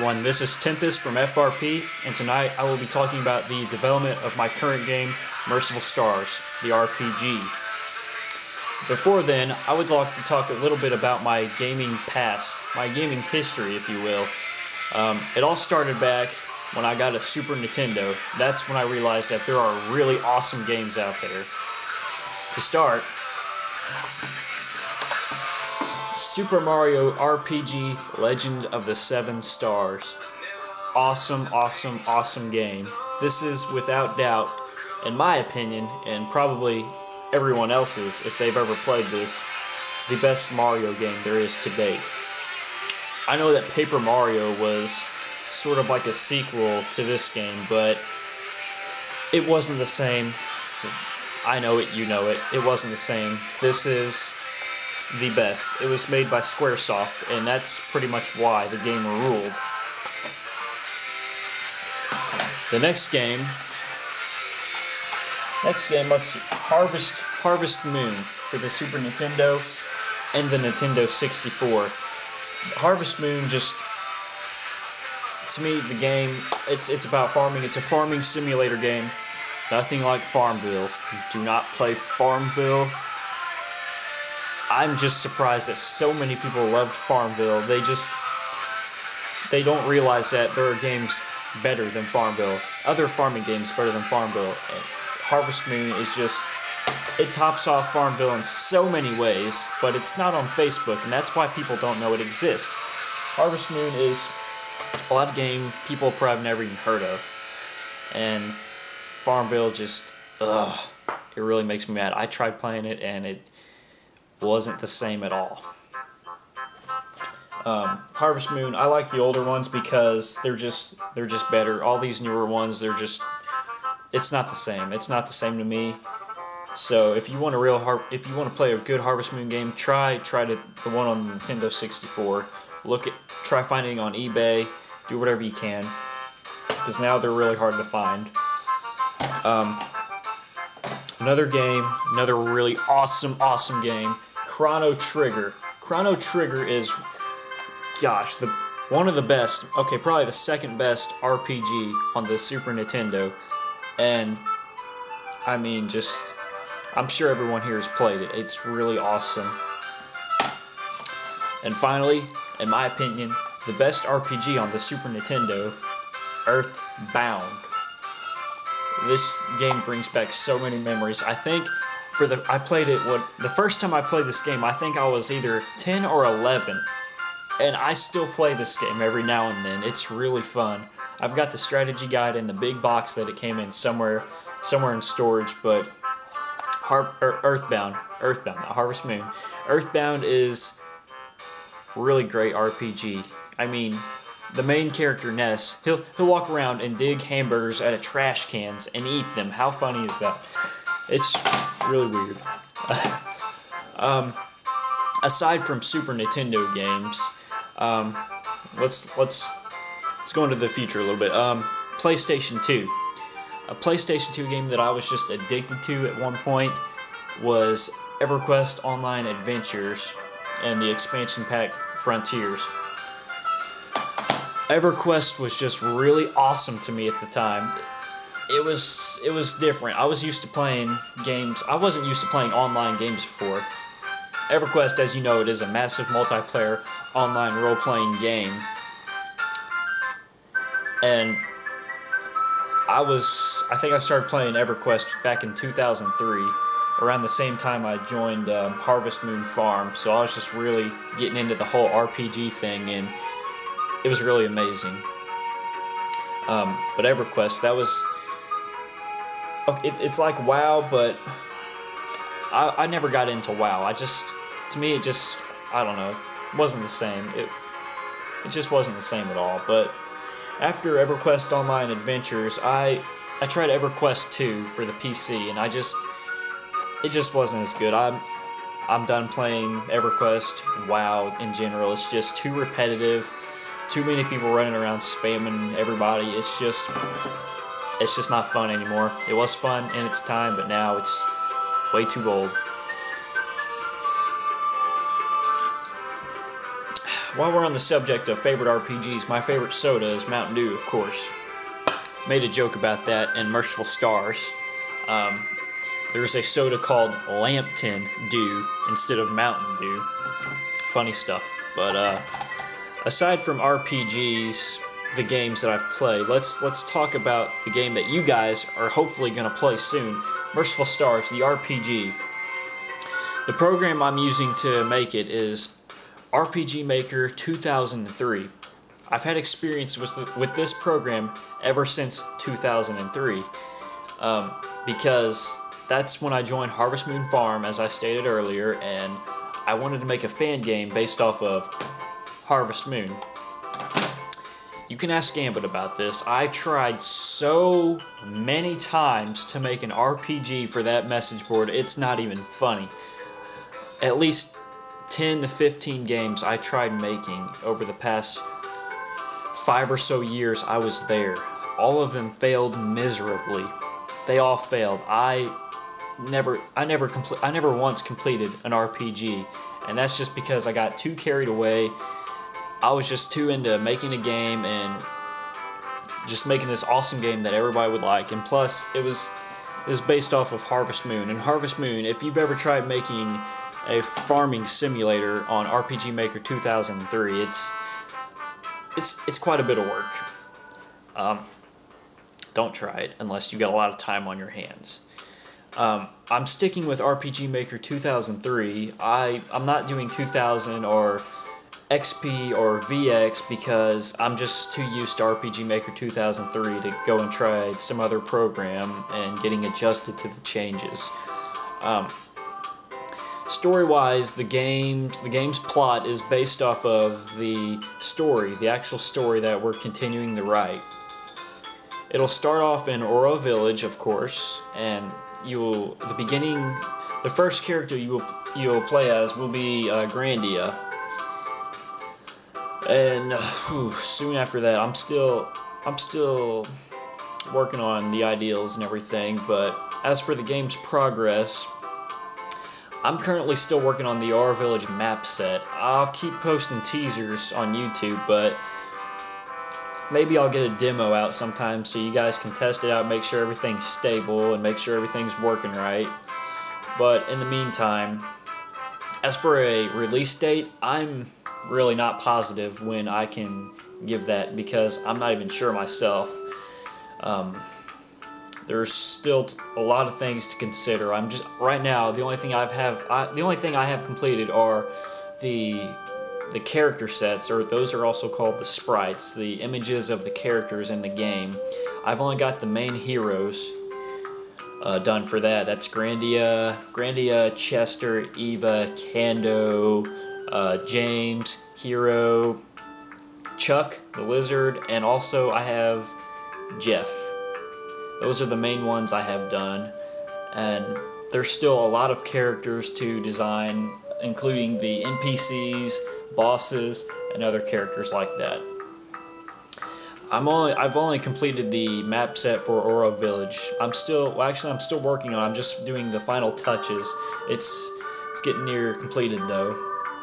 everyone, this is Tempest from FRP, and tonight I will be talking about the development of my current game, Merciful Stars, the RPG. Before then, I would like to talk a little bit about my gaming past, my gaming history, if you will. It all started back when I got a Super Nintendo. That's when I realized that there are really awesome games out there. To start, Super Mario RPG Legend of the Seven Stars. Awesome, awesome, awesome game. This is, without doubt, in my opinion, and probably everyone else's, if they've ever played this, the best Mario game there is to date. I know that Paper Mario was sort of like a sequel to this game, but it wasn't the same. I know it, you know it. It wasn't the same. This is the best. It was made by Squaresoft, and that's pretty much why the game ruled. The next game, let's see, Harvest Moon for the Super Nintendo and the Nintendo 64. Harvest Moon, just, to me, the game, it's about farming. It's a farming simulator game. Nothing like Farmville. Do not play Farmville. I'm just surprised that so many people loved Farmville. They don't realize that there are games better than Farmville. Other farming games better than Farmville. And Harvest Moon is just, it tops off Farmville in so many ways, but it's not on Facebook, and that's why people don't know it exists. Harvest Moon is a lot of game people probably never even heard of. And Farmville just, it really makes me mad. I tried playing it, and it wasn't the same at all. Harvest Moon, I like the older ones because they're just better. All these newer ones, it's not the same. It's not the same to me. So if you want to play a good Harvest Moon game, try the one on Nintendo 64. Try finding it on eBay. Do whatever you can, because now they're really hard to find. Another game, another really awesome game, Chrono Trigger. Chrono Trigger is, gosh, one of the best, okay, probably the second best RPG on the Super Nintendo. And, I mean, I'm sure everyone here has played it. It's really awesome. And finally, in my opinion, the best RPG on the Super Nintendo, Earthbound. This game brings back so many memories. I think I played it, the first time I played this game, I think I was either 10 or 11. And I still play this game every now and then. It's really fun. I've got the strategy guide in the big box that it came in somewhere in storage, but Earthbound, not Harvest Moon. Earthbound is really great RPG. I mean, the main character, Ness, he'll walk around and dig hamburgers out of trash cans and eat them. How funny is that? It's really weird. Aside from Super Nintendo games, let's go into the future a little bit. PlayStation 2. A PlayStation 2 game that I was just addicted to at one point was EverQuest Online Adventures and the expansion pack Frontiers. EverQuest was just really awesome to me at the time. It was different. I was used to playing games. I wasn't used to playing online games before. EverQuest, as you know, it is a massive multiplayer online role-playing game. And I think I started playing EverQuest back in 2003, around the same time I joined Harvest Moon Farm. So I was just really getting into the whole RPG thing, and it was really amazing. But EverQuest, that was, okay, it's like WoW, but I never got into WoW. To me, I don't know, it wasn't the same. It just wasn't the same at all. But after EverQuest Online Adventures, I tried EverQuest 2 for the PC, and it just wasn't as good. I'm done playing EverQuest and WoW in general. It's just too repetitive. Too many people running around spamming everybody. It's just not fun anymore. It was fun in its time, but now it's way too old. while we're on the subject of favorite RPGs, my favorite soda is Mountain Dew, of course. Made a joke about that in Merciful Stars. There's a soda called Lambton Dew instead of Mountain Dew. Funny stuff. But aside from RPGs, the games that I've played, let's talk about the game that you guys are hopefully going to play soon, Merciful Stars, the RPG. The program I'm using to make it is RPG Maker 2003. I've had experience with this program ever since 2003 because that's when I joined Harvest Moon Farm, as I stated earlier, and I wanted to make a fan game based off of Harvest Moon. You can ask Gambit about this. I tried so many times to make an RPG for that message board, it's not even funny. At least 10 to 15 games I tried making over the past 5 or so years I was there. All of them failed miserably. They all failed. I never once completed an RPG, and that's just because I got too carried away. I was just too into making a game and just making this awesome game that everybody would like. And plus, it was based off of Harvest Moon. And Harvest Moon, if you've ever tried making a farming simulator on RPG Maker 2003, it's quite a bit of work. Don't try it unless you got a lot of time on your hands. I'm sticking with RPG Maker 2003. I'm not doing 2000 or XP or VX because I'm just too used to RPG Maker 2003 to go and try some other program and getting adjusted to the changes. Story-wise, the game's plot is based off of the story, the actual story that we're continuing to write. It'll start off in Oro Village, of course, and the first character you'll play as will be Grandia. And soon after that, I'm still working on the ideals and everything. But as for the game's progress, I'm currently still working on the Oro Village map set. I'll keep posting teasers on YouTube, but maybe I'll get a demo out sometime so you guys can test it out, make sure everything's stable, and make sure everything's working right. But in the meantime, as for a release date, I'm really not positive when I can give that because I'm not even sure myself. There's still a lot of things to consider. Right now, the only thing I have completed are the character sets, or those are also called the sprites, the images of the characters in the game. I've only got the main heroes done for that. That's Grandia, Chester, Eva, Kando, James, Hero, Chuck, the lizard, and also I have Jeff. Those are the main ones I have done, and there's still a lot of characters to design, including the NPCs, bosses, and other characters like that. I've only completed the map set for Oro Village. I'm still working on it. I'm just doing the final touches. It's getting near completed though.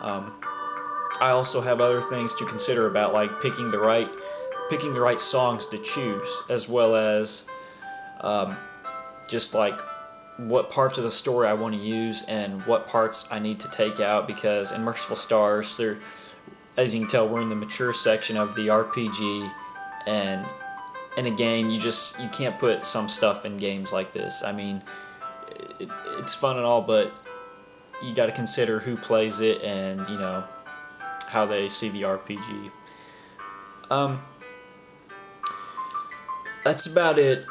I also have other things to consider about, like picking the right songs to choose, as well as just like what parts of the story I want to use and what parts I need to take out, because in Merciful Stars, as you can tell, we're in the mature section of the RPG, and in a game you can't put some stuff in games like this. I mean, it's fun and all, but you got to consider who plays it and, you know, how they see the RPG. That's about it.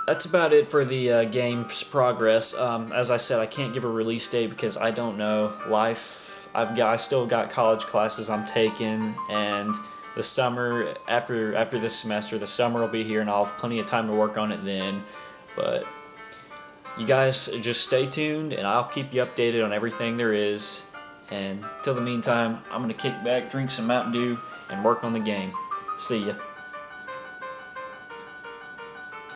That's about it for the game's progress. As I said, I can't give a release date because I don't know. I still got college classes I'm taking, and the summer, after this semester, the summer will be here, and I'll have plenty of time to work on it then. But you guys just stay tuned, and I'll keep you updated on everything there is. And till the meantime, I'm going to kick back, drink some Mountain Dew, and work on the game. See ya.